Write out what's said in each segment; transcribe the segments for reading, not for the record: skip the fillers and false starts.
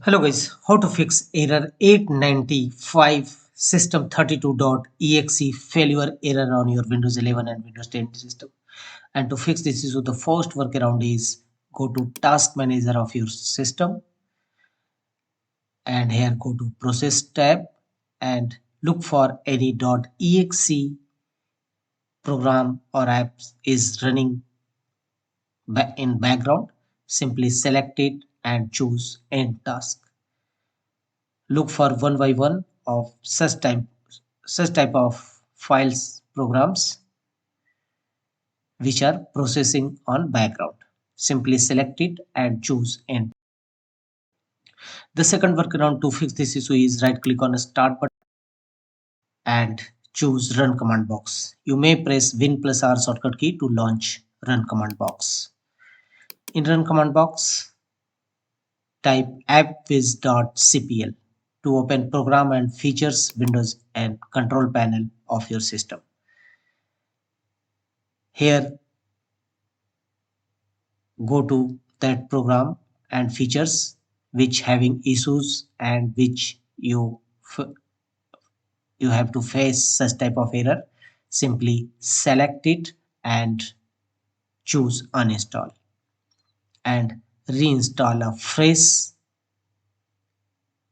Hello guys, how to fix error 895 System32.exe failure error on your Windows 11 and Windows 10 system. And to fix this issue, the first workaround is go to Task Manager of your system and here go to Process tab and look for any .exe program or apps is running in background. Simply select it and choose End Task. Look for one by one of such type of files programs which are processing on background. Simply select it and choose End. The second workaround to fix this issue is right click on the start button and choose run command box. You may press Win plus R shortcut key to launch run command box. In run command box, type appwiz.cpl to open program and features windows and control panel of your system. Here go to that program and features which having issues and which you have to face such type of error. Simply select it and choose uninstall and reinstall a fresh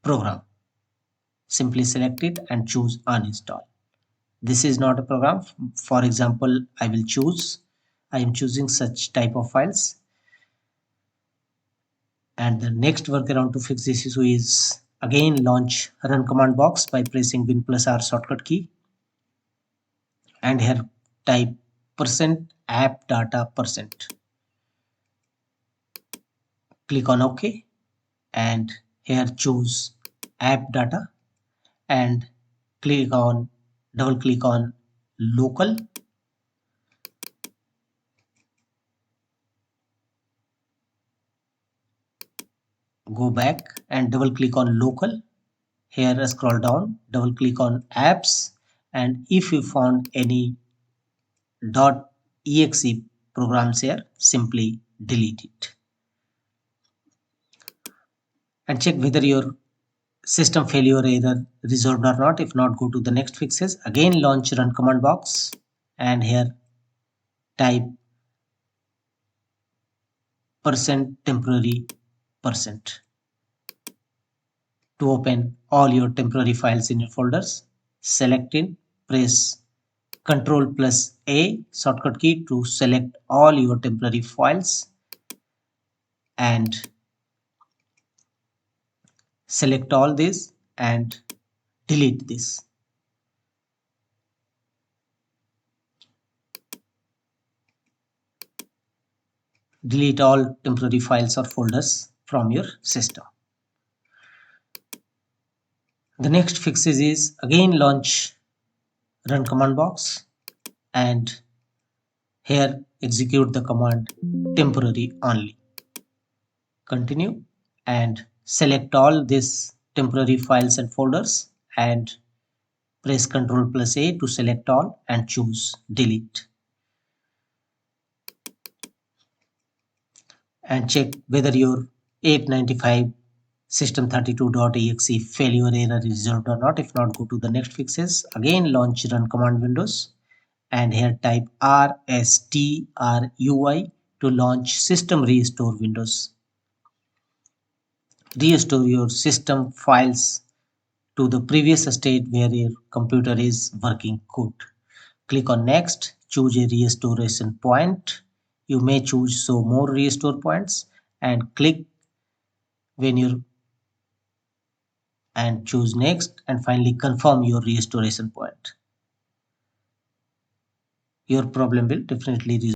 program. Simply select it and choose uninstall. This is not a program. For example, I am choosing such type of files. And the next workaround to fix this issue is again launch run command box by pressing Win plus R shortcut key. And here type %app data %. Click on OK. And here choose app data and double click on local. Go back and double click on local. Here scroll down, double click on apps, and if you found any .exe programs here, simply delete it. And check whether your system failure error resolved or not. If not, go to the next fixes. Again launch run command box and here type %temporary % to open all your temporary files in your folders. Select it, press Ctrl plus A shortcut key to select all your temporary files and select all this and delete this. Delete all temporary files or folders from your system. The next fixes is again launch run command box and here execute the command temporary only. Continue and select all these temporary files and folders and press Ctrl plus A to select all and choose delete. And check whether your 895 System32.exe failure error is resolved or not. If not, go to the next fixes. Again launch run command windows and here type rstrui to launch system restore windows. Restore your system files to the previous state where your computer is working good. Click on next, choose a restoration point. You may choose show more restore points and click when you and choose next and finally confirm your restoration point. Your problem will definitely resolve.